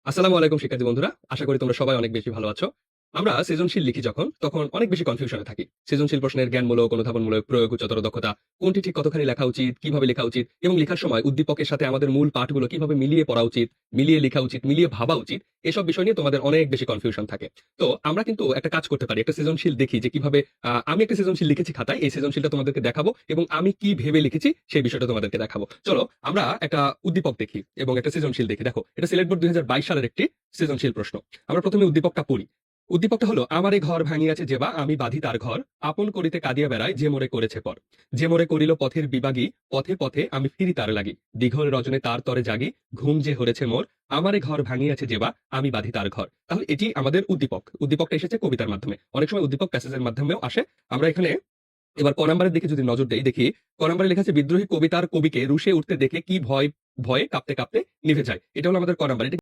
আসসালামু আলাইকুম শিক্ষার্থী বন্ধুরা, আশা করি তোমরা সবাই অনেক বেশি ভালো আছো। আমরা সৃজনশীল লিখি যখন, তখন অনেক বেশি কনফিউশনে থাকি। সৃজনশীল প্রশ্নের জ্ঞানমূলক, অনুধাবনমূলক, প্রয়োগ, উচ্চতর দক্ষতা, কোনটি ঠিক কতখানি লেখা উচিত, কিভাবে লেখা উচিত এবং লেখার সময় উদ্দীপকের সাথে আমাদের মূল পাঠগুলো কিভাবে মিলিয়ে পড়া উচিত, মিলিয়ে লেখা উচিত, মিলিয়ে ভাবা উচিত, এসব বিষয় নিয়ে তোমাদের অনেক বেশি কনফিউশন থাকে। তো আমরা কিন্তু একটা কাজ করতে পারি, একটা সৃজনশীল দেখি যে কিভাবে আমি একটা সৃজনশীল লিখেছি খাতায়, এই সৃজনশীলটা তোমাদেরকে দেখাবো এবং আমি কি ভেবে লিখেছি সেই বিষয়টা তোমাদেরকে দেখাবো। চলো আমরা একটা উদ্দীপক দেখি এবং একটা সৃজনশীল দেখি। দেখো, এটা সিলেট বোর্ড 2022 সালের একটি সৃজনশীল প্রশ্ন। আমরা প্রথমে উদ্দীপকটা পড়ি। উদ্দীপকটা হলো, আমারে ঘর ভাঙিয়াছে যেবা, আমি বাঁধি তার ঘর, আপন করিতে কাঁদিয়া বেড়ায়, যে মোরে করেছে পর। যে মোরে করিল পথের বিবাগী, পথে পথে আমি ফিরি তার লাগি, দীঘল রজনে তার তরে জাগি, ঘুম যে হরেছে মোর, আমারে ঘর ভাঙিয়াছে যেবা, আমি বাঁধি তার ঘর। তাহলে এটি আমাদের উদ্দীপক। উদ্দীপকটা এসেছে কবিতার মাধ্যমে, অনেক সময় উদ্দীপক প্যাসেজের মাধ্যমেও আসে। আমরা এখানে এবার ক নাম্বারের দিকে যদি নজর দেই, দেখি ক নাম্বারে লেখা আছে, বিদ্রোহী কবিতার কবিকে রুশে উঠতে দেখে কি ভয় ভয়ে কাঁপতে কাঁপতে নিভে যায়। এটা হলো আমাদের ক নাম্বার।